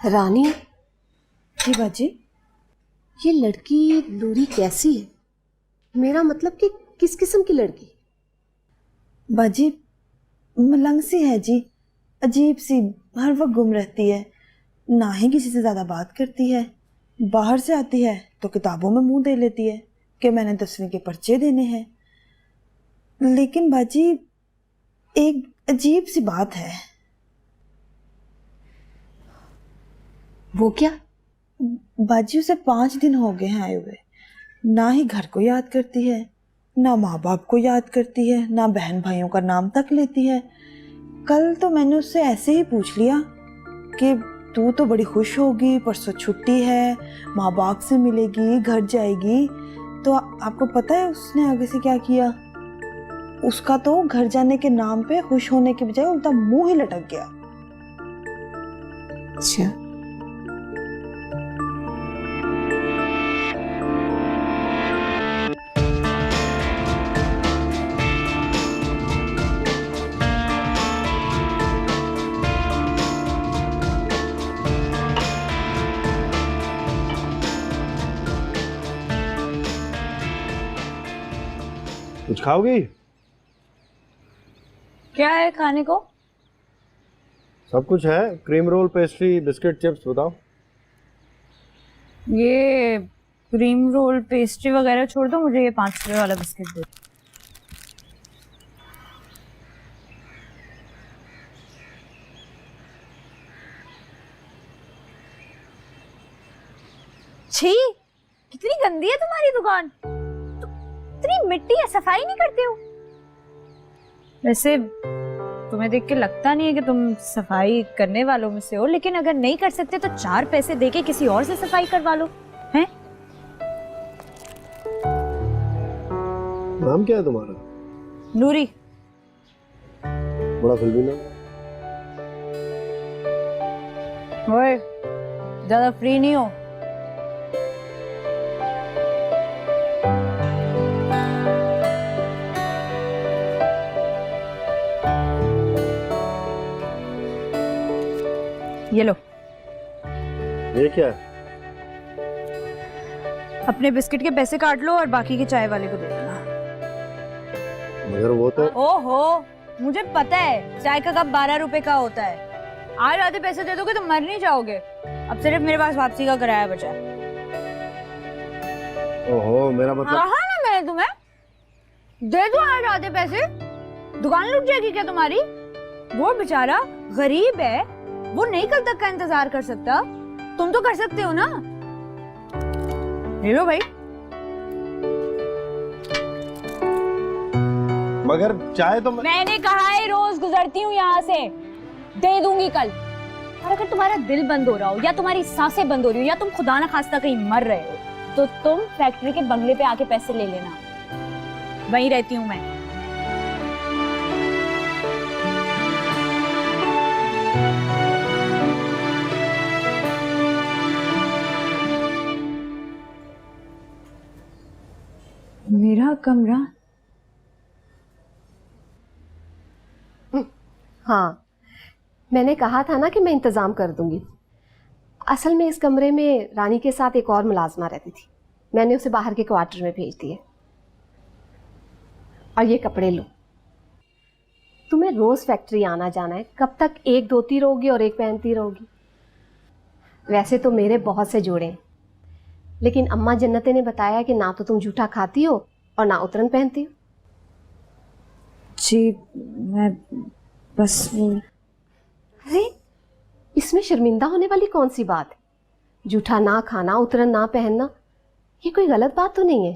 रानी, जी बाजी, ये लड़की नूरी कैसी है? मेरा मतलब कि किस किस्म की लड़की? बाजी मलंग सी है जी, अजीब सी, हर वक्त गुम रहती है, ना ही किसी से ज्यादा बात करती है। बाहर से आती है तो किताबों में मुंह दे लेती है कि मैंने 10वीं के पर्चे देने हैं। लेकिन बाजी एक अजीब सी बात है। वो क्या? बाजी उसे 5 दिन हो गए हैं आए हुए, ना ही घर को याद करती है, ना माँ बाप को याद करती है, ना बहन भाइयों का नाम तक लेती है। कल तो मैंने उससे ऐसे ही पूछ लिया कि तू तो बड़ी खुश होगी, परसों छुट्टी है, माँ बाप से मिलेगी, घर जाएगी। तो आपको पता है उसने आगे से क्या किया? उसका तो घर जाने के नाम पे खुश होने के बजाय उल्टा मुंह ही लटक गया। अच्छा, कुछ खाओगी? क्या है खाने को? सब कुछ है, cream roll, pastry, biscuit, chips. बताओ। ये क्रीम रोल पेस्ट्री वगैरह छोड़ दो, मुझे ये 5 रुपए वाला बिस्किट दे। छी, कितनी गंदी है तुम्हारी दुकान। इतनी मिट्टी है, सफाई नहीं करते हो। वैसे तुम्हें देख के लगता नहीं है कि तुम सफाई करने वालों में से हो, लेकिन अगर नहीं कर सकते तो 4 पैसे देके किसी और से सफाई करवा लो। हैं? नाम क्या है तुम्हारा? नूरी। बड़ा फिल्मी नाम। ओए, ज्यादा फ्री नहीं हो। ये लो। ये क्या है? अपने बिस्किट के पैसे काट लो और बाकी के चाय वाले को दे देना। मगर वो तो। ओहो, मुझे पता है चाय का कप 12 रुपए का होता है। आज आधे पैसे दे दोगे तो मर नहीं जाओगे। अब सिर्फ मेरे पास वापसी का किराया बचा है। ओहो, मेरा मतलब। कहा ना मैंने तुम्हें, दे दो आज आधे पैसे। दुकान लूट जाएगी क्या तुम्हारी? वो बेचारा गरीब है, वो नहीं कल तक का इंतजार कर सकता। तुम तो कर सकते हो ना। ले लो भाई। मगर चाय तो मैंने कहा है रोज गुजरती हूँ यहाँ से, दे दूंगी कल। और अगर तुम्हारा दिल बंद हो रहा हो या तुम्हारी सांसें बंद हो रही हो या तुम खुदा ना खास्ता कहीं मर रहे हो तो तुम फैक्ट्री के बंगले पे आके पैसे ले लेना। वहीं रहती हूँ मैं। मेरा कमरा? हाँ, मैंने कहा था ना कि मैं इंतजाम कर दूंगी। असल में इस कमरे में रानी के साथ एक और मुलाजमा रहती थी, मैंने उसे बाहर के क्वार्टर में भेज दिए। और ये कपड़े लो। तुम्हें रोज फैक्ट्री आना जाना है, कब तक एक धोती रहोगी और एक पहनती रहोगी? वैसे तो मेरे बहुत से जोड़े हैं, लेकिन अम्मा जन्नते ने बताया कि ना तो तुम जूठा खाती हो और ना उतरन पहनती हो। जी, मैं बस। अरे, इसमें शर्मिंदा होने वाली कौन सी बात है? जूठा ना खाना, उतरन ना पहनना, ये कोई गलत बात तो नहीं है।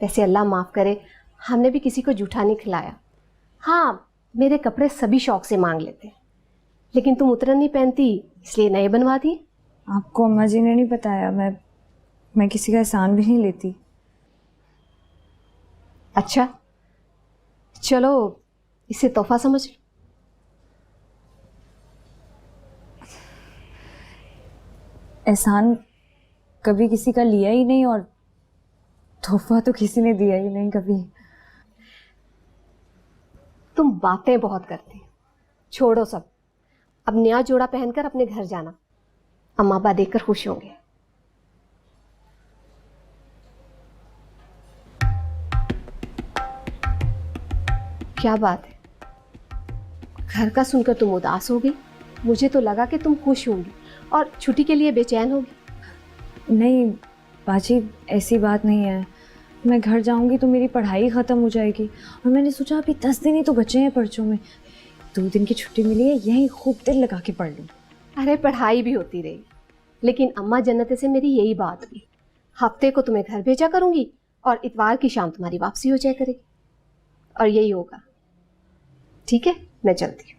वैसे अल्लाह माफ करे, हमने भी किसी को जूठा नहीं खिलाया। हाँ, मेरे कपड़े सभी शौक से मांग लेते हैं, लेकिन तुम उतरन नहीं पहनती इसलिए नए बनवा दिए। आपको अम्मा जी ने नहीं बताया, मैं किसी का एहसान भी नहीं लेती। अच्छा, चलो इसे तोहफा समझ लो। एहसान कभी किसी का लिया ही नहीं और तोहफा तो किसी ने दिया ही नहीं कभी। तुम बातें बहुत करते हो, छोड़ो सब। अब नया जोड़ा पहनकर अपने घर जाना, अम्मा अब्बा देखकर खुश होंगे। क्या बात है, घर का सुनकर तुम उदास हो गई? मुझे तो लगा कि तुम खुश होंगी और छुट्टी के लिए बेचैन होगी। नहीं बाजी, ऐसी बात नहीं है। मैं घर जाऊंगी तो मेरी पढ़ाई ख़त्म हो जाएगी और मैंने सोचा अभी 10 दिन ही तो बचे हैं पर्चों में, 2 दिन की छुट्टी मिली है, यहीं खूब दिल लगा के पढ़ लूँ। अरे पढ़ाई भी होती रही, लेकिन अम्मा जन्नत से मेरी यही बात हुई, हफ्ते को तुम्हें घर भेजा करूंगी और इतवार की शाम तुम्हारी वापसी हो जाया करेगी, और यही होगा। ठीक है, मैं चलती हूँ।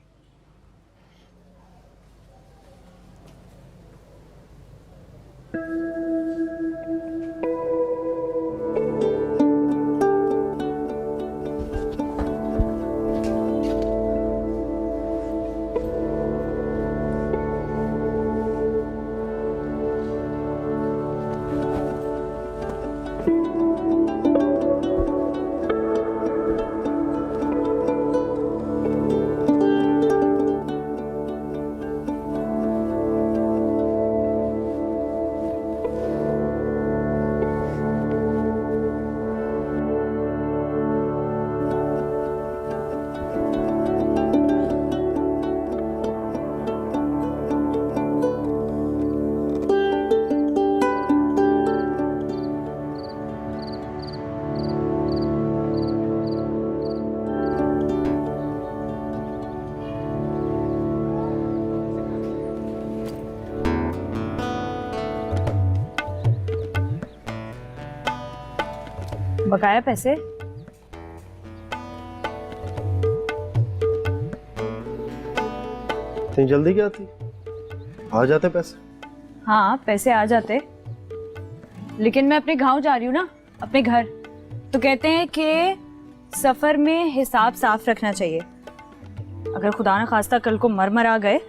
बकाया पैसे? इतनी जल्दी क्या थी, आ जाते पैसे। हाँ पैसे आ जाते, लेकिन मैं अपने गांव जा रही हूँ ना, अपने घर। तो कहते हैं कि सफर में हिसाब साफ रखना चाहिए। अगर खुदा न खास्ता कल को मर आ गए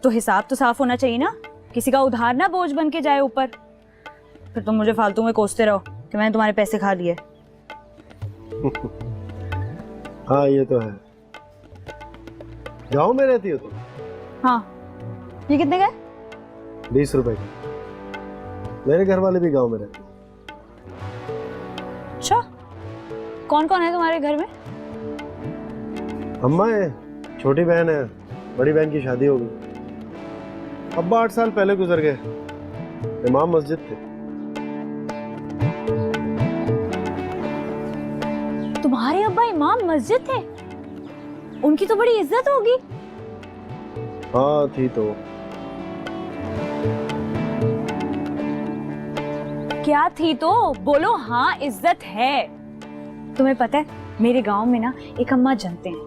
तो हिसाब तो साफ होना चाहिए ना, किसी का उधार ना बोझ बन के जाए ऊपर। फिर तुम मुझे फालतू में कोसते रहो कि मैंने तुम्हारे पैसे खा लिए। हाँ ये तो है। गाँव में रहती हो तुम? हाँ। ये कितने गए? 20 रुपए की। मेरे घर वाले भी गांव में रहते हैं। अच्छा, कौन कौन है तुम्हारे घर में? अम्मा है, छोटी बहन है, बड़ी बहन की शादी हो गई। अब्बा 8 साल पहले गुजर गए, इमाम मस्जिद थे। तुम्हारे अब्बा इमाम मस्जिद थे? उनकी तो बड़ी इज्जत होगी। हाँ थी तो। क्या थी तो बोलो। हाँ इज्जत है। तुम्हें पता है मेरे गांव में ना एक अम्मा जानते हैं,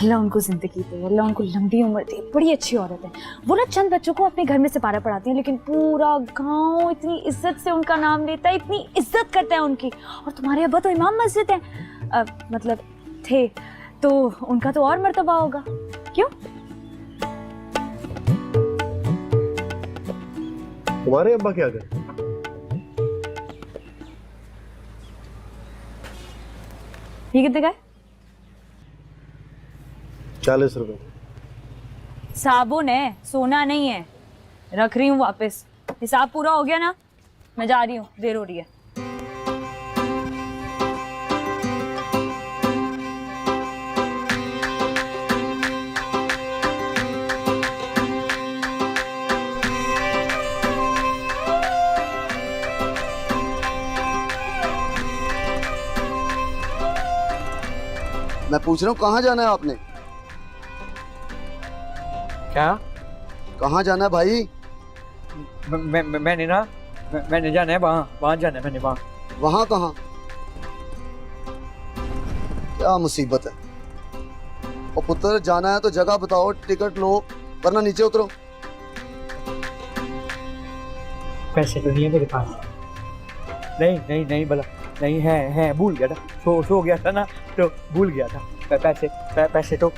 अल्लाह उनको जिंदगी दे, अल्लाह उनको लंबी उम्र दे, बड़ी अच्छी औरत है। वो ना चंद बच्चों को अपने घर में सिपारा पढ़ाती हैं, लेकिन पूरा गांव इतनी इज्जत से उनका नाम लेता है, इतनी इज्जत करता है उनकी। और तुम्हारे अब्बा तो इमाम मस्जिद है, मतलब थे, तो उनका तो और मर्तबा होगा। क्यों? तुम्हारे अब्बा क्या करते? ये कितने का है? 40 रुपए। साबुन है, सोना नहीं है। रख रही हूँ वापस। हिसाब पूरा हो गया ना, मैं जा रही हूँ, देर हो रही है। मैं पूछ रहा हूँ कहाँ जाना है आपने? क्या? कहाँ जाना है भाई? मैंने जाना है वहाँ जाना है, मैंने वहाँ। वहाँ कहाँ? क्या मुसीबत है। और पुत्र जाना है तो जगह बताओ, टिकट लो, वरना नीचे उतरो। पैसे तो नहीं है मेरे पास। नहीं भला नहीं है, भूल गया था, सो गया था ना, तो भूल गया था। पैसे तो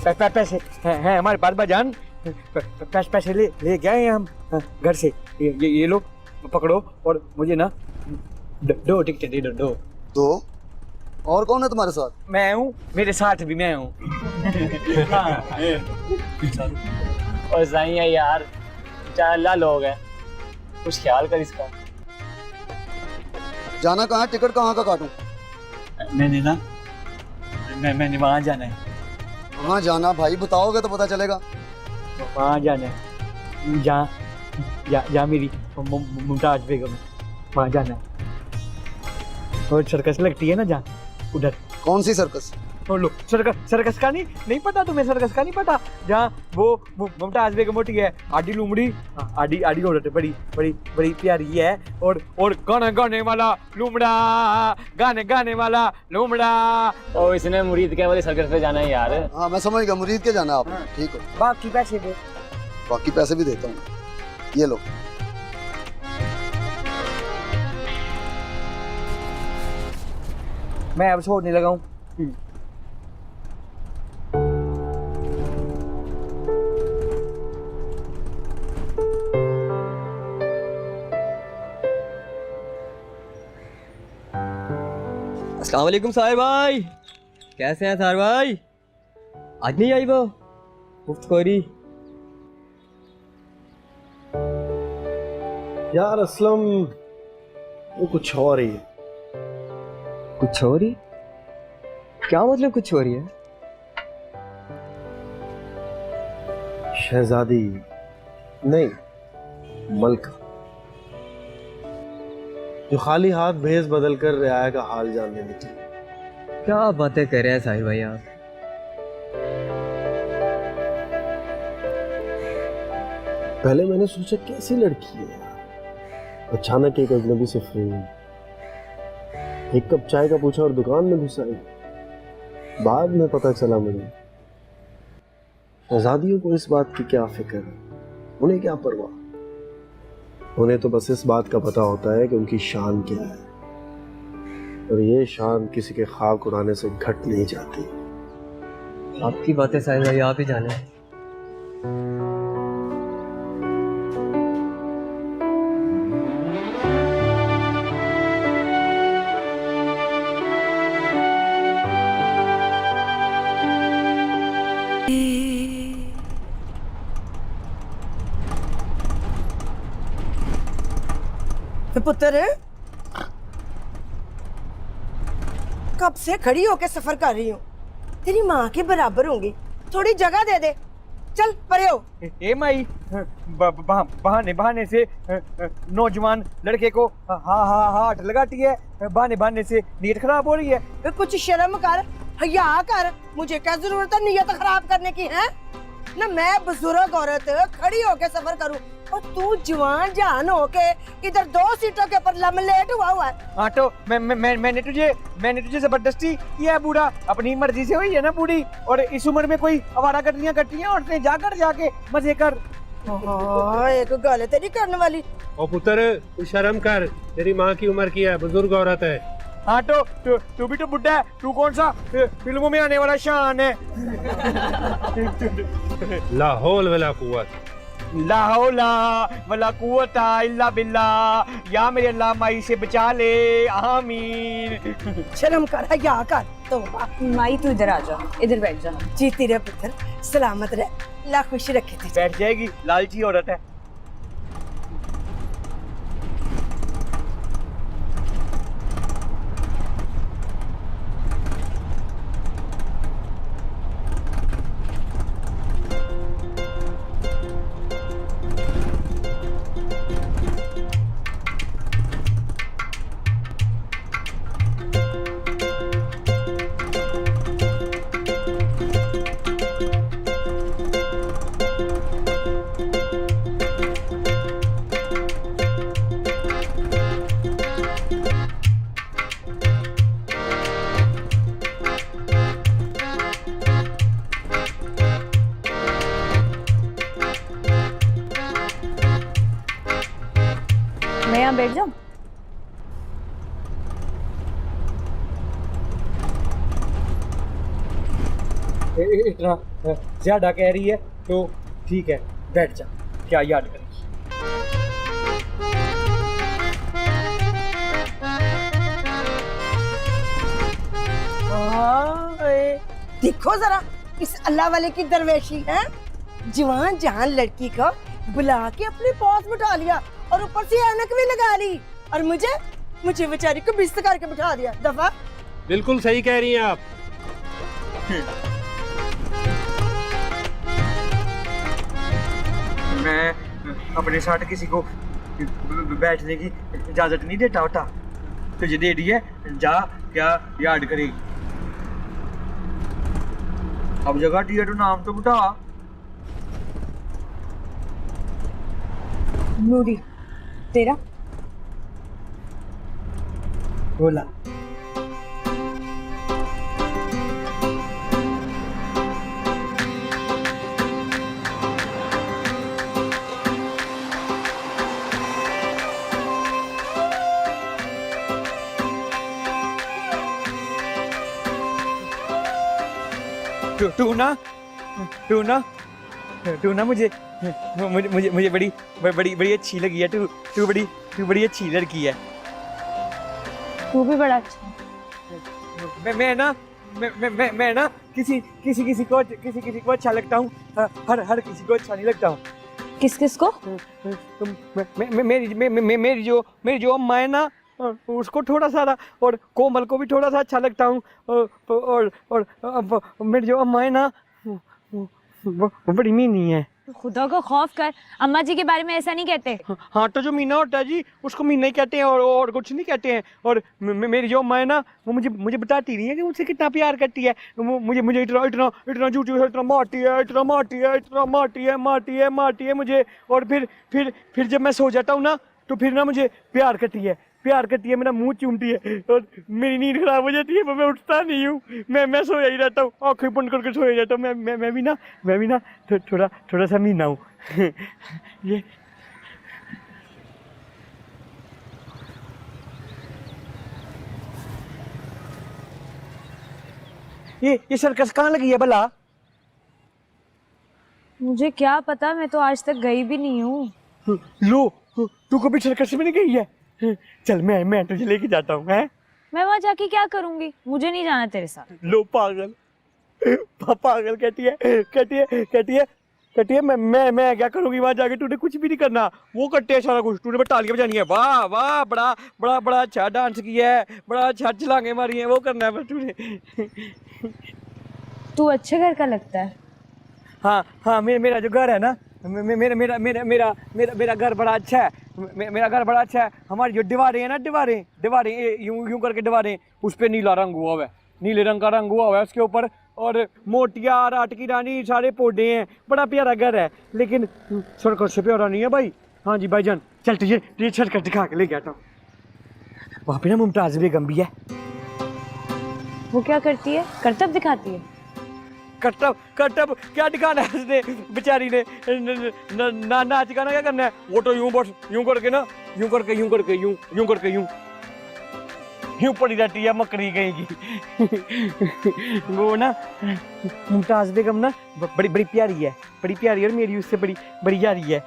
पैसे हैं हमारे पास भाईजान। पैसे ले गए हम घर से। ये लो पकड़ो, और मुझे ना 2 टिकट दे दो। तो और कौन है तुम्हारे साथ? मैं हूँ, मेरे साथ भी मैं हूँ। और सही है यार, चाला लोग हैं, कुछ ख्याल कर इसका। जाना कहाँ है, टिकट कहाँ का काटूं? मैंने ना मैंने वहाँ जाना है, कहाँ जाना भाई, बताओगे तो पता चलेगा। वहाँ जाना है जहाँ मेरी मुमताज बेगम है, वहाँ जाना है। और सर्कस लगती है ना जहाँ, उधर। कौन सी सर्कस? और लो सर्कस का नहीं पता तुम्हें, सर्कस का नहीं पता? जहाँ वो मुमताज बेगम होती है, आडी लुमड़ी, आडी औरत है, बड़ी बड़ी बड़ी प्यारी है, और गाने वाला लुमड़ा, गाने वाला लुमड़ा। और इसने मुरीद के वाले सर्कस पे जाना है यार। हाँ मैं समझ गया, मुरीद के जाना है आपको, ठीक है। बाकी पैसे दे। बाकी पैसे भी देता हूँ, ये लो। मैं अब छोड़ने लगा हूँ। अस्सलाम वालेकुम साहिर भाई, कैसे हैं साहिर भाई? आज नहीं आई वो मुफ्तखोरी? यार असलम वो कुछ और ही है। कुछ हो रही? क्या मतलब कुछ हो रही है? शहजादी नहीं, मलका, जो खाली हाथ भेस बदल कर रियाया का हाल जानने निकली। क्या बातें कर रहे हैं साहिर भाई आप? पहले मैंने सोचा कैसी लड़की है यार, अचानक एक अजनबी से फ्रेम, एक कप चाय का पूछा और दुकान में घुस आई। बाद में पता चला मुझे शहजादियों को इस बात की क्या फिक्र है, उन्हें क्या परवाह। उन्हें तो बस इस बात का पता होता है कि उनकी शान क्या है, और ये शान किसी के खाक उड़ाने से घट नहीं जाती। आपकी बातें साहिर भाई आप ही जाने। पुत्र कब से खड़ी होकर सफर कर रही हूँ, तेरी माँ के बराबर होंगी, थोड़ी जगह दे दे, चल परे हो। ए माई, बहाने से नौजवान लड़के को हाथ लगाती है, बहाने से नीयत खराब हो रही है। फिर कुछ शर्म कर, हया कर, मुझे क्या जरूरत है नीयत खराब करने की है ना। मैं बुजुर्ग औरत खड़ी होके सफर करूं और तू जवान जान होके इधर 2 सीटों के ऊपर लमलेट हुआ है। हाँ तो मैंने तुझे जबरदस्ती किया है बूढ़ा, अपनी मर्जी से हुई है ना बूढ़ी, और इस उम्र में कोई आवारा गर्दियां करती हैं, औरतें जाके मजे कर। हाँ एक गल है तेरी करने वाली। ओ पुत्र तू शर्म कर, तेरी माँ की उम्र की है, बुजुर्ग औरत है। हाँ तो तू भी तो बुढ़ा है, तू कौन सा फिल्मों में आने वाला शान है। ला हौल वला कुव्वत, ला हौला वला कुव्वता इल्ला बिल्लाह, या मेरे अल्लाह माई से बचा ले, आमीन। शर्म कर, हया कर। तो माई तू इधर आ जा, इधर बैठ जा। जीती रहे पुत्र, सलामत रहे, ला खुश रखे तुझे। बैठ जाएगी, लालची औरत है। मैं यहाँ बैठ जाऊँ? इतना ज्यादा कह रही है तो ठीक है, बैठ जा, क्या याद करेगी। देखो जरा इस अल्लाह वाले की दरवेशी है, जवान जहान लड़की को बुला के अपने पास बिठा लिया और ऊपर से ऐनक भी लगा ली और मुझे बेचारी को बिस्त करके बिठा दिया। दफा। बिल्कुल सही कह रही हैं आप। मैं अपने साथ किसी को बैठने की इजाजत नहीं देता होता, तुझे दे दी है, जा क्या याद करेगी। अब जगह दिया तो नाम तो बता। नूरी, तेरा? बोला। तू ना मुझे बड़ी अच्छी लगी है। तू बड़ी अच्छी लड़की है। तू भी बड़ा अच्छा है। मैं ना किसी को अच्छा लगता हूँ, हर किसी को अच्छा नहीं लगता हूँ। किस को? मेरी जो अम्मा है ना, उसको थोड़ा सा, और कोमल को भी थोड़ा सा अच्छा लगता हूँ, और मेरी जो अम्मा है ना वो बड़ी मीनी है। खुदा को खौफ कर, अम्मा जी के बारे में ऐसा नहीं कहते। हाँ तो जो मीना होता है जी उसको मीना ही कहते हैं, और कुछ नहीं कहते हैं। और मेरी जो अम्मा है ना वो मुझे बताती रही है कि मुझसे कितना प्यार करती है। मुझे इतना झूठी, इतना मारती है मुझे। और फिर जब मैं सो जाता हूँ ना तो फिर ना मुझे प्यार करती है, मेरा मुंह चूमती है और मेरी नींद खराब हो जाती है, मैं उठता नहीं हूँ। मैं सोया ही रहता हूँ, आँखें बंद करके सोया जाता हूँ। मैं भी ना थोड़ा सा मीना हूँ। ये सर्कस कहाँ लगी है भला? मुझे क्या पता, मैं तो आज तक गई भी नहीं हूँ। लो, तू कभी सर्कस में नहीं गई है? चल मैं तुझे लेके जाता हूँ। हैं? मैं वहाँ जाके क्या करूँगी? मुझे नहीं जाना तेरे साथ। लो पागल कहती है मैं क्या करूँगी वहाँ जाके? तूने कुछ भी नहीं करना, वो करते हैं सारा कुछ। तूने बस तालियां बजानी है, वाह वाह, बड़ा अच्छा डांस किया है, बड़ा अच्छा छलांगे मारी है, वो करना है बस तूने। तू अच्छे घर का लगता है। हाँ मेरा जो घर है ना, मेरा घर बड़ा अच्छा है। मेरा घर बड़ा अच्छा है। हमारी जो दीवारें हैं ना, दीवारें यूं करके दीवारें, उस पे नीला रंग हुआ है, नीले रंग का रंग हुआ है उसके ऊपर। और मोतिया, रात की रानी, सारे पौधे हैं, बड़ा प्यारा घर है। लेकिन सड़कों से प्यारा नहीं है भाई। हाँ जी भाईजान, चल तुझे सड़क दिखा के ले गया था। वहाँ पे ना मुमताज बेगम भी है। वो क्या करती है? करतब दिखाती है? करतब क्या दिखाना है उसने बेचारी ने? नाच गाना क्या करना है? वो तो यूं बस यूं करके ना, यूं करके यूं पड़ी रहती है मकड़ी कहीं की। वो ना मुमताज बेगम ना बड़ी प्यारी है, और मेरी उससे बड़ी यारी है।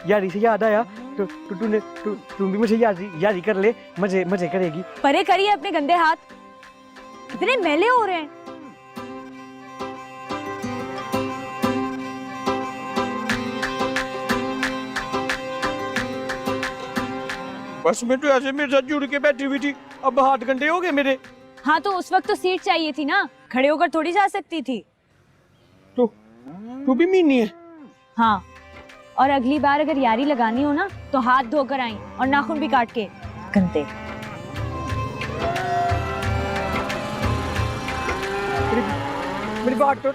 यारी से याद आया तो तू भी मुझे यारी कर ले, मजे करेगी। परे करिए अपने गंदे हाथ, कितने मैले हो रहे हैं। बस मैं तो ऐसे मेरे साथ जुड़ के बैठी हुई थी, अब हाथ गंदे हो गए मेरे। हाँ तो उस वक्त तो सीट चाहिए थी ना, खड़े होकर थोड़ी जा सकती थी। तो तू भी मीनी है? हाँ, और अगली बार अगर यारी लगानी हो ना तो हाथ धोकर आई और नाखून भी काट के। गंदे। मेरी बात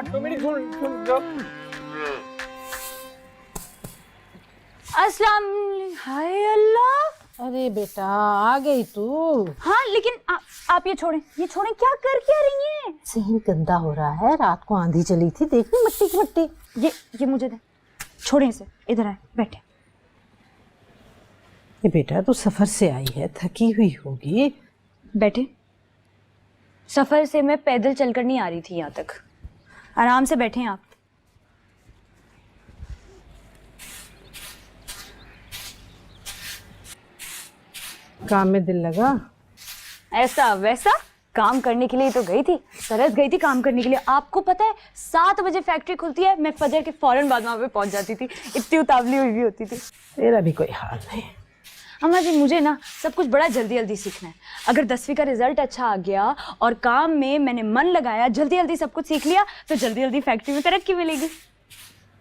तो मेरी सुन। अस्सलाम। हाय अल्लाह। अरे बेटा आ गई तू। हाँ लेकिन आप ये छोड़ें, क्या कर क्या रही हैं? सही गंदा हो रहा है, रात को आंधी चली थी, देखनी मिट्टी की मिट्टी। ये मुझे दे, छोड़ें इसे, इधर आए बैठे। ये बेटा तू सफर से आई है, थकी हुई होगी। बैठे। सफर से मैं पैदल चलकर नहीं आ रही थी यहाँ तक। आराम से बैठे आप। काम में दिल लगा? ऐसा वैसा काम करने के लिए तो गई थी, तरस गई थी काम करने के लिए। आपको पता है 7 बजे फैक्ट्री खुलती है, मैं फजर के फौरन बाद वहाँ पे पहुँच जाती थी, इतनी उतावली हुई भी होती थी। तेरा भी कोई हाल नहीं। अम्मा जी मुझे ना सब कुछ बड़ा जल्दी जल्दी सीखना है। अगर 10वीं का रिजल्ट अच्छा आ गया और काम में मैंने मन लगाया, जल्दी जल्दी सब कुछ सीख लिया, तो जल्दी जल्दी फैक्ट्री में तरक्की मिलेगी।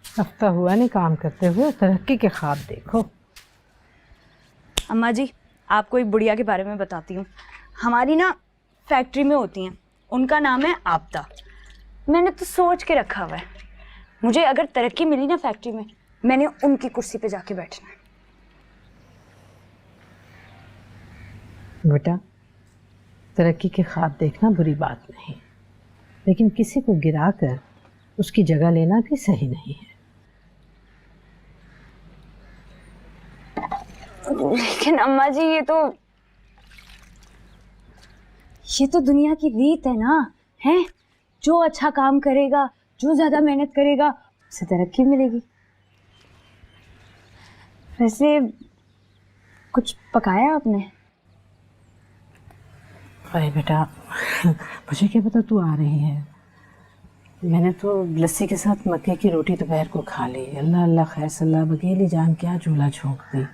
हफ्ता हुआ नहीं काम करते हुए, तरक्की के ख्वाब देखो। अम्मा जी आपको एक बुढ़िया के बारे में बताती हूँ। हमारी ना फैक्ट्री में होती हैं, उनका नाम है आपदा। मैंने तो सोच के रखा हुआ है, मुझे अगर तरक्की मिली ना फैक्ट्री में, मैंने उनकी कुर्सी पे जाके बैठना है। बेटा, तरक्की के ख्वाब देखना बुरी बात नहीं, लेकिन किसी को गिरा कर उसकी जगह लेना भी सही नहीं है। लेकिन अम्मा जी ये तो दुनिया की रीत है ना, है? जो अच्छा काम करेगा, जो ज्यादा मेहनत करेगा, उसे तरक्की मिलेगी। वैसे कुछ पकाया आपने? अरे बेटा, मुझे क्या पता तू आ रही है। मैंने तो लस्सी के साथ मक्के की रोटी दोपहर को खा ली। अल्लाह अल्लाह खैर सल्ला, बगेली जान क्या झूला झोंक दी।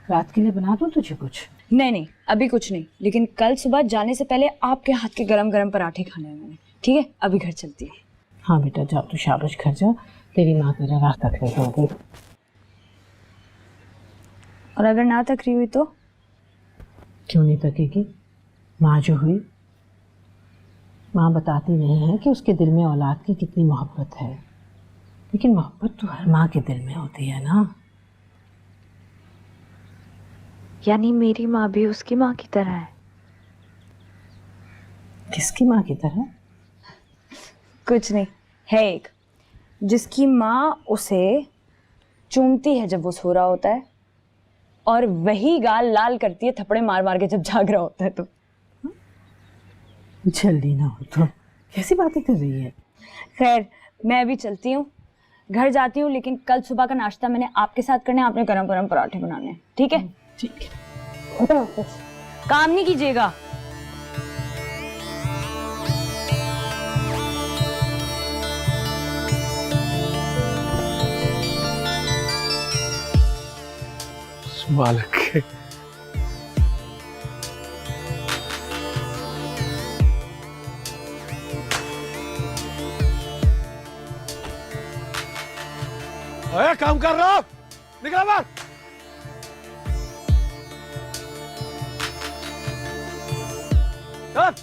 रात के लिए बना दूँ तुझे कुछ? नहीं अभी कुछ नहीं, लेकिन कल सुबह जाने से पहले आपके हाथ के गरम गरम पराठे खाने हैं मैंने। ठीक है, अभी घर चलती है। हाँ बेटा जाओ, तू शाबाश घर जा, तेरी माँ तेरा रात तक रही होगी। और अगर ना तक रही हुई तो? क्यों नहीं तकेगी? माँ जो हुई, माँ बताती नहीं है कि उसके दिल में औलाद की कितनी मोहब्बत है, लेकिन मोहब्बत तो हर माँ के दिल में होती है ना। यानी मेरी माँ भी उसकी माँ की तरह है? किसकी माँ की तरह? कुछ नहीं, है एक जिसकी माँ उसे चूमती है जब वो सो रहा होता है, और वही गाल लाल करती है थप्पड़े मार मार के जब जाग रहा होता है। तो जल्दी ना हो तो कैसी बातें कर रही है? खैर मैं अभी चलती हूँ, घर जाती हूँ, लेकिन कल सुबह का नाश्ता मैंने आपके साथ करना है, आपने गरम गरम पराठे बनाने हैं। ठीक है? ठीक है। काम नहीं कीजिएगा। मालिक काम कर रहा, निकला बाहर। चल।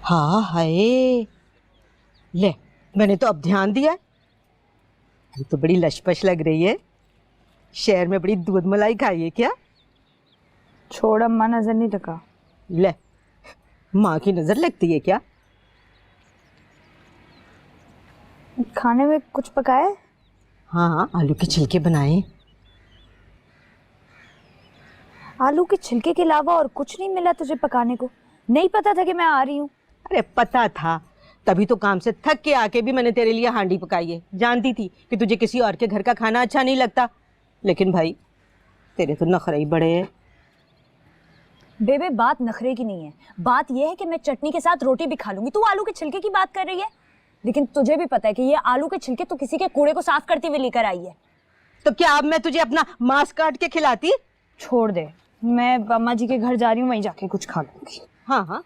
हाँ हाय, ले मैंने तो अब ध्यान दिया। ये तो बड़ी लशपश लग रही है। शहर में बड़ी दूध मलाई खाई है क्या? छोड़ अम्मा, नजर नहीं लगा। ले, माँ की नजर लगती है क्या? खाने में कुछ पकाया है? हाँ, आलू के छिलके बनाए। आलू के छिलके के अलावा और कुछ नहीं मिला तुझे पकाने को? नहीं पता था कि मैं आ रही हूँ? अरे पता था, तभी तो काम से थक के आके भी मैंने तेरे लिए हांडी पकाई है। जानती थी कि तुझे किसी और के घर का खाना अच्छा नहीं लगता, लेकिन भाई तेरे तो नखरे ही बड़े हैं। बेबे बात नखरे की नहीं है, बात यह है कि मैं चटनी के साथ रोटी भी खा लूंगी। तू आलू के छिलके की बात कर रही है, लेकिन तुझे भी पता है कि ये आलू के छिलके तो किसी के कूड़े को साफ करते हुए लेकर आई है। तो क्या अब मैं तुझे अपना मांस काट के खिलाती? छोड़ दे, मैं अम्मा जी के घर जा रही हूँ, वहीं जाके कुछ खा लूंगी। हाँ,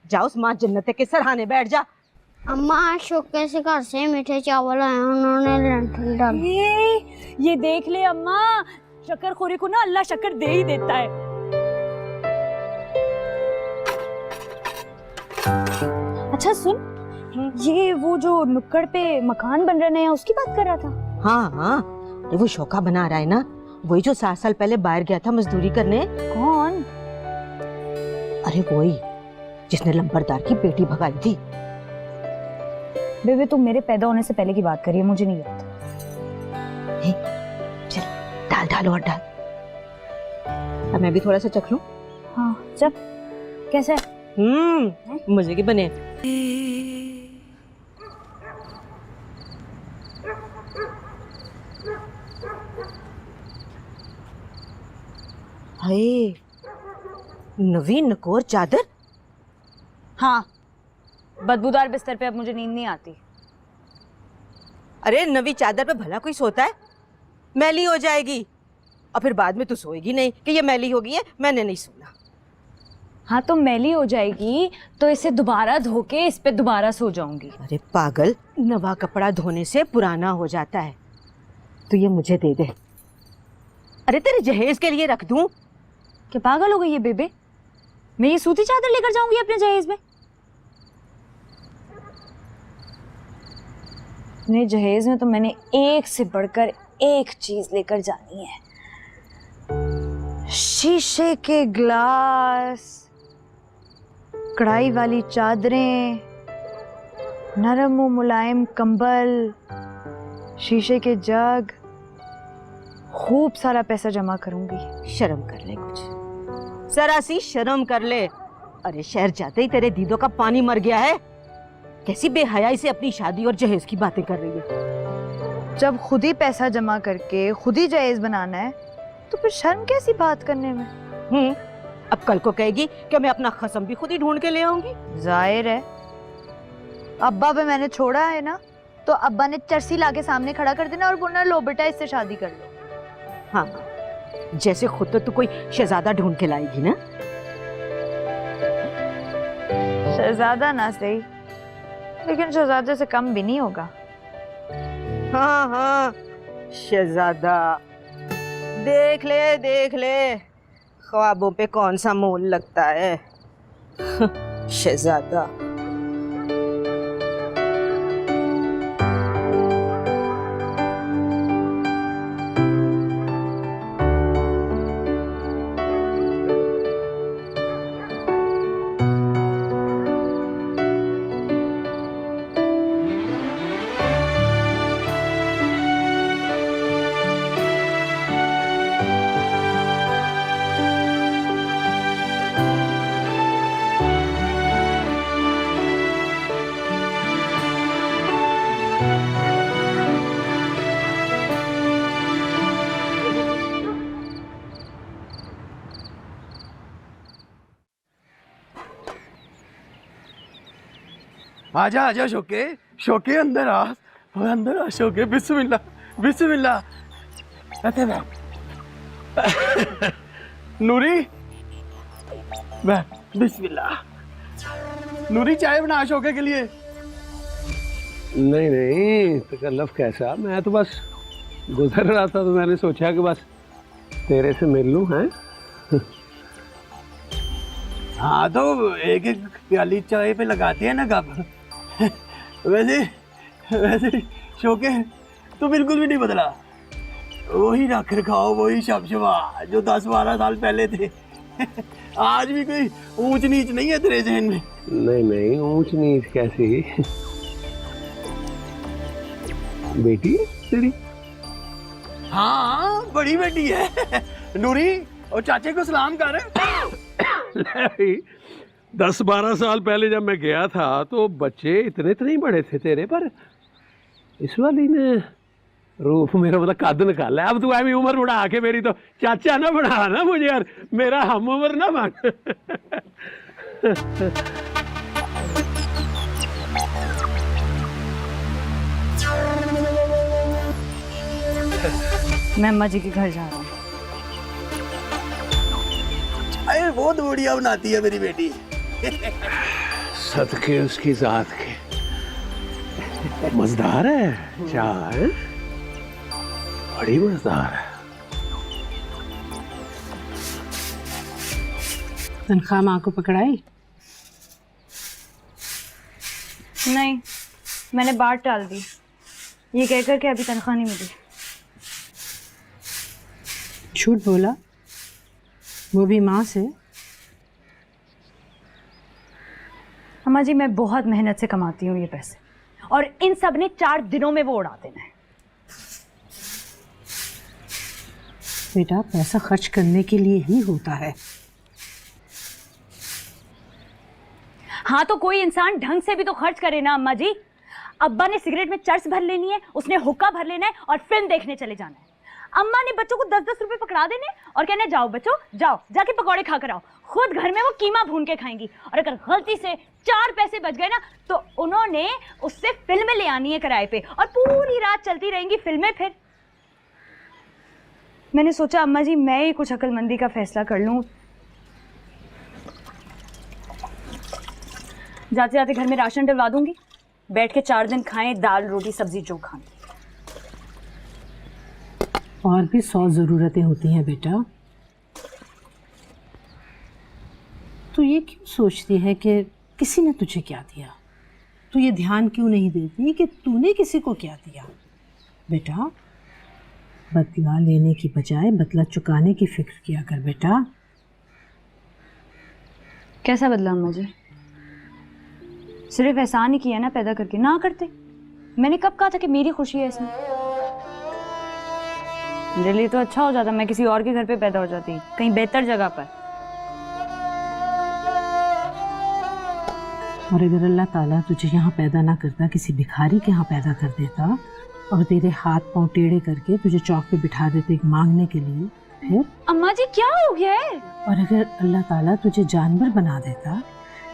जा उस माँ जन्नत के सराहने बैठ जा। अम्मा शोके से घर से मीठे चावल आए, उन्होंने लंठन डाल। ये देख ले अम्मा, शक्करखोरी को ना अल्लाह शक्कर दे ही देता है। अच्छा सुन, ये वो जो नुक्कड़ पे मकान बन रहे हैं उसकी बात कर रहा था? हाँ, वो शौका बना रहा है ना, वही जो 7 साल पहले बाहर गया था मजदूरी करने। कौन? अरे वही जिसने लंबरदार की बेटी भगाई थी। बेबे तुम मेरे पैदा होने से पहले की बात करिए, मुझे नहीं याद। चल डाल डाल और डाल। अब मैं भी थोड़ा सा चख लूं। हाँ चल, कैसा है? मजे के बने। हाय, नवी नकोर चादर। हाँ, बदबूदार बिस्तर पे अब मुझे नींद नहीं आती। अरे नवी चादर पे भला कोई सोता है? मैली हो जाएगी और फिर बाद में तू सोएगी नहीं कि ये मैली हो गई है, मैंने नहीं सोना। हाँ तो मैली हो जाएगी तो इसे दोबारा धो के इस पे दोबारा सो जाऊंगी। अरे पागल, नवा कपड़ा धोने से पुराना हो जाता है। तू ये मुझे दे दे। अरे तेरे जहेज के लिए रख दूं। क्या पागल हो गई है बेबे? मैं ये सूती चादर लेकर जाऊंगी अपने जहेज में? अपने जहेज में तो मैंने एक से बढ़कर एक चीज लेकर जानी है। शीशे के ग्लास, कढ़ाई वाली चादरें, नरम और मुलायम कंबल, शीशे के जग। खूब सारा पैसा जमा करूंगी। शर्म कर ले कुछ, जरा सी शर्म कर ले। अरे शहर जाते ही तेरे दीदों का पानी मर गया है। कैसी बेहयाई से अपनी शादी और जहेज की बातें कर रही है। जब खुद ही पैसा जमा करके खुद ही जहेज बनाना है तो फिर शर्म कैसी बात करने में? अब कल को कहेगी कि मैं अपना खसम भी खुद ही ढूंढ के ले आऊंगी। जाहिर है, अब्बा पे मैंने छोड़ा है ना, तो अब्बा ने चरसी लाके सामने खड़ा कर देना और बोलना लो बेटा इससे शादी कर लो। हाँ, जैसे खुद तो तू कोई शहजादा ढूंढ के लाएगी ना। शहजादा ना सही, लेकिन शहजादे से कम भी नहीं होगा। हाँ हाँ, शहजादा। देख ले ख्वाबों पे कौन सा मोल लगता है। शहजादा। आजा आजा शोके, शोके अंदर आ, अंदर आ शोके। बिस्मिल्लाह बिस्मिल्लाह। अरे नूरी, बिस्मिल्लाह। नूरी चाय बना शोके के लिए। नहीं नहीं, तकल्लुफ़ कैसा, मैं तो बस गुजर रहा था तो मैंने सोचा कि बस तेरे से मिल लूँ। हैं हाँ तो एक एक प्याली चाय पे लगाते हैं ना कप। वैसे शोके तो बिल्कुल भी नहीं बदला। वही रख रखाओ, वही शबशबा जो 10-12 साल पहले थे। आज भी कोई ऊंच नीच नहीं है तेरे जहन में? नहीं नहीं, ऊंच नीच कैसी। बेटी तेरी? हाँ बड़ी बेटी है नूरी, और चाचे को सलाम कर। 10-12 साल पहले जब मैं गया था तो बच्चे इतने तो नहीं बड़े थे तेरे, पर इस वाली ने रूप मेरा मतलब कद निकाला। अब तू ऐसी उम्र बढ़ा के मेरी तो चाचा ना बढ़ा ना मुझे यार, मेरा हम उम्र ना बन। मैं अम्मा जी के घर जा रहा हूँ। अरे बहुत बढ़िया बनाती है मेरी बेटी। सदके उसकी जात के। मजेदार है चाय, बड़ी मजेदार है। तनख्वाह माँ को पकड़ाई? नहीं, मैंने बाट डाल दी, ये कहकर के अभी तनख्वाह नहीं मिली। झूठ बोला, वो भी माँ से। अम्मा जी मैं बहुत मेहनत से कमाती हूँ ये पैसे, और इन सब ने 4 दिनों में वो उड़ा देना है। बेटा पैसा खर्च करने के लिए ही होता है। हाँ तो कोई इंसान ढंग से भी तो खर्च करे ना अम्मा जी। अब्बा ने सिगरेट में चर्स भर लेनी है, उसने हुक्का भर लेना है और फिल्म देखने चले जाना है। अम्मा ने बच्चों को 10-10 रुपए पकड़ा देने और कहना जाओ बच्चों जाओ जाके पकौड़े खा कर आओ, खुद घर में वो कीमा भून के खाएंगी। और अगर गलती से 4 पैसे बच गए ना तो उन्होंने उससे फिल्में ले आनी है किराए पे और पूरी रात चलती रहेंगी फिल्में। फिर मैंने सोचा अम्मा जी मैं ही कुछ अक्लमंदी का फैसला कर लूं। जाते जाते घर में राशन डलवा दूंगी, बैठ के 4 दिन खाएं दाल रोटी सब्जी जो खाएं। और भी 100 ज़रूरतें होती हैं बेटा। तू ये क्यों सोचती है कि किसी ने तुझे क्या दिया? तू ये ध्यान क्यों नहीं देती कि तूने किसी को क्या दिया? बेटा बदला लेने की बजाय बदला चुकाने की फिक्र किया कर बेटा। कैसा बदला अम्मा जी? सिर्फ एहसान ही किया ना पैदा करके, ना करते। मैंने कब कहा था कि मेरी खुशी है इसमें? मेरे लिए तो अच्छा हो जाता मैं किसी और के घर पे पैदा हो जाती, कहीं बेहतर जगह पर। और अगर अल्लाह ताला तुझे यहाँ पैदा ना करता, किसी भिखारी के यहाँ पैदा कर देता और तेरे हाथ पांव टेढ़े करके तुझे चौक पे बिठा देते मांगने के लिए, फिर? अम्मा जी क्या हो गया है? और अगर अल्लाह ताला तुझे जानवर बना देता,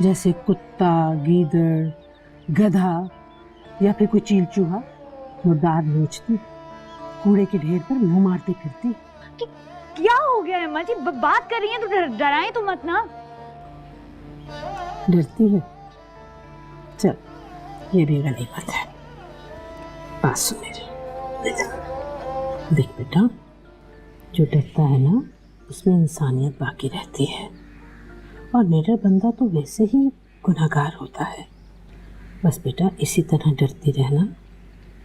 जैसे कुत्ता, गीदड़, गधा या फिर कोई चील चूहा, मुर्दार नोचती, कूड़े के ढेर पर मुंह मारती फिरती। क्या हो गया है अम्मा जी? बात कर रही हैं तो डराएं तो मत ना। डरती है? चल ये भी गनीमत है। पास सुन मेरे, देख बेटा जो डरता है ना उसमें इंसानियत बाकी रहती है, और निडर बंदा तो वैसे ही गुनहगार होता है। बस बेटा इसी तरह डरती रहना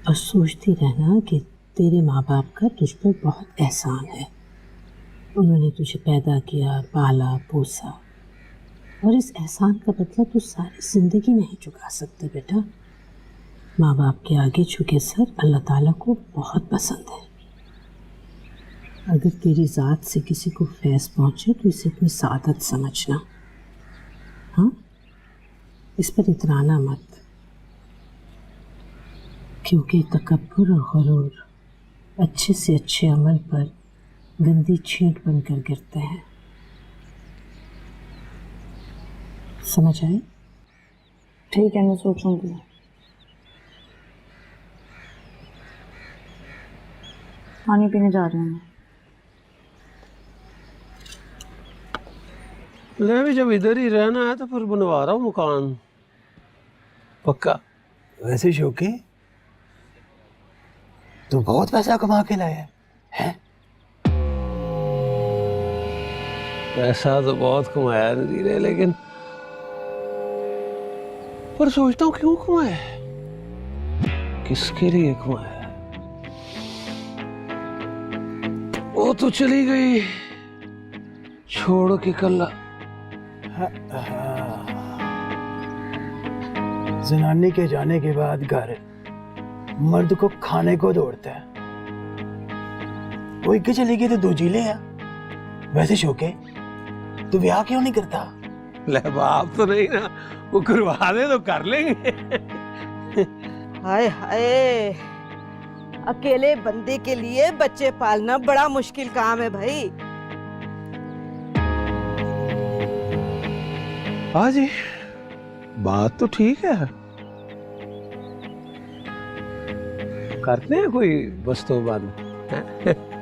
और सोचती रहना कि तेरे माँ बाप का तुझ पर बहुत एहसान है। उन्होंने तुझे पैदा किया, पाला, पोसा, और इस एहसान का बदला तू सारी ज़िंदगी नहीं चुका सकते बेटा। माँ बाप के आगे झुके सर अल्लाह ताला को बहुत पसंद है। अगर तेरी ज़ात से किसी को फैज़ पहुँचे तो इसे अपनी सादत समझना, हाँ? इस पर इतराना मत, क्योंकि तकब्बुर और गुरूर अच्छे से अच्छे अमल पर गंदी छींट बनकर गिरते हैं। समझ आए? ठीक है मैं सोचूंगी। पानी पीने जा रहे हैं। ले भी जब इधर ही रहना है तो फिर बनवा रहा हूँ मकान पक्का। वैसे शौकी तू बहुत पैसा कमा के लाया है? पैसा तो बहुत कमाया नजीरे, लेकिन पर सोचता हूँ क्यों कमाया है, किसके लिए कमाया है? वो तो चली गई छोड़ के कल्ला। जनानी के जाने के बाद घर मर्द को खाने को दौड़ता है। वो एक चली गई तो दूजी ले आ। वैसे शौके तू ब्याह क्यों नहीं करता? ले बाप तो नहीं ना, वो करवा दे तो कर लेंगे। हाय हाय, अकेले बंदे के लिए बच्चे पालना बड़ा मुश्किल काम है भाई। हाँ जी बात तो ठीक है, करते हैं कोई बस्तों बंद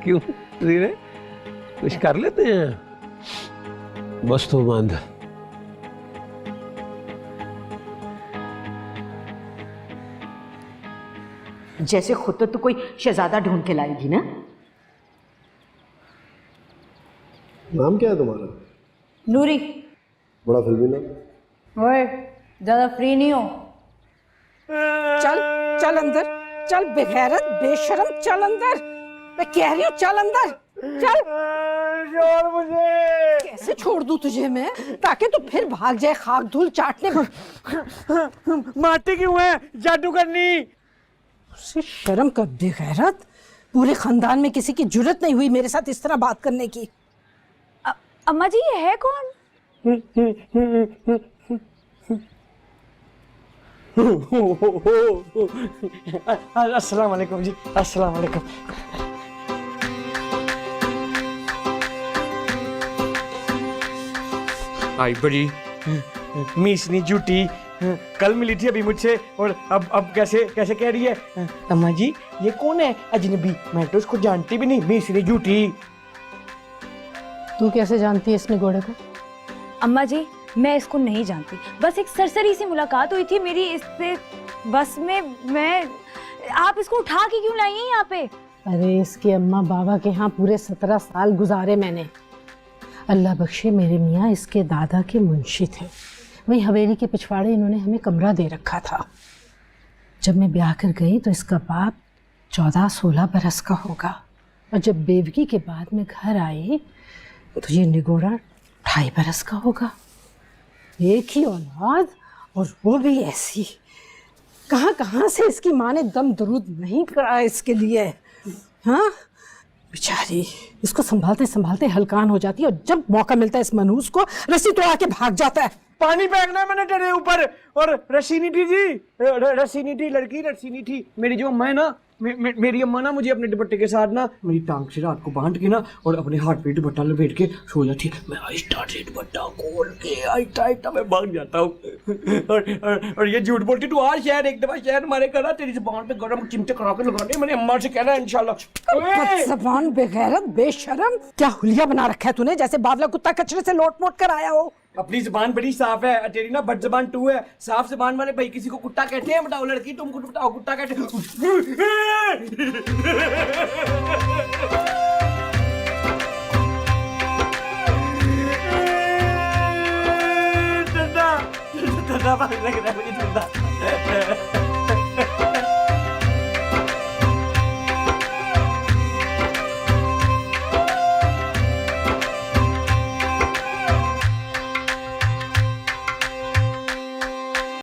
क्यों धीरे कुछ कर लेते हैं बस्तों बंद। जैसे खुद तो तू कोई शहजादा ढूंढ के लाएगी ना। नाम क्या है तुम्हारा? नूरी। बड़ा फिल्मी नाम। ओए ज्यादा फ्री नहीं हो। चल चल अंदर चल, बेगैरत बेशरम, चल अंदर। मैं कह रही हूँ चल अंदर चल। छोड़ मुझे। कैसे छोड़ दूं तुझे मैं, ताकि तू फिर भाग जाए खाक धूल चाटने। मारती क्यों है जादू करनी? उससे शर्म कर दे गैरत। पूरे खानदान में किसी की जुर्रत नहीं हुई मेरे साथ इस तरह बात करने की। अम्मा जी ये है कौन? अस्सलाम वालेकुम जी, अस्सलाम वालेकुम। आई बड़ी मीसनी झूठी, कल मिली थी अभी मुझसे और अब कैसे कैसे कह रही है? अम्मा जी ये कौन है अजनबी? मैं तो उसको जानती भी नहीं, मीसनी झूठी। तू कैसे जानती है इसने घोड़े को? अम्मा जी मैं इसको नहीं जानती, बस एक सरसरी सी मुलाकात हुई थी मेरी इससे, बस मैं आप इसको उठा के क्यों लाई हैं यहाँ पे? अरे इसकी अम्मा बाबा के यहाँ पूरे 17 साल गुजारे मैंने। अल्लाह बख्शे मेरे मियाँ इसके दादा के मुंशी थे, वही हवेली के पिछवाड़े इन्होंने हमें कमरा दे रखा था। जब मैं ब्याह कर गई तो इसका बाप 14-16 बरस का होगा, और जब बेवगी के बाद में घर आई तो ये निगोड़ा 2.5 बरस का होगा। एक ही औलाद, और वो भी ऐसी। कहाँ कहाँ से इसकी माँ ने दम दरूद नहीं करा इसके लिए। हाँ बेचारी इसको संभालते संभालते हलकान हो जाती है, और जब मौका मिलता है इस मनहूस को रस्सी तोड़ा के भाग जाता है। पानी फेंकना है मैंने तेरे ऊपर। और रसीनी थी जी, रसीनी थी लड़की, रसीनी थी। मेरी जो अम्मा है ना, मेरी अम्मा ना मुझे अपने दुपट्टे के साथ ना मेरी टांग से रात को बांध के ना और अपने हाथ पे दुपट्टा लपेट के सो जाती। मैं आहिस्ता से दुपट्टा खोल के आहिस्ता आहिस्ता मैं भाग जाता हूँ। और ये झूठ बोलती तू आ शहर, एक दफा शहर हमारे करा तेरी जुबान पे गरम चिमटे करा के लगाने। मैंने अम्मा से कहना है इंशाल्लाह। ज़बान बेगैरत बेशरम, क्या हुलिया बना रखा है तूने, जैसे बावला कुत्ता कचरे से लोट मोट कर आया हो। अपनी जुबान बड़ी साफ है, तेरी ना बद जुबान तू है। साफ जुबान वाले भाई किसी को कुत्ता कहते हैं? बताओ लड़की, तुमको बताओ कुत्ता कहते हैं? ठंडा ठंडा लग रहा है मुझे ठंडा।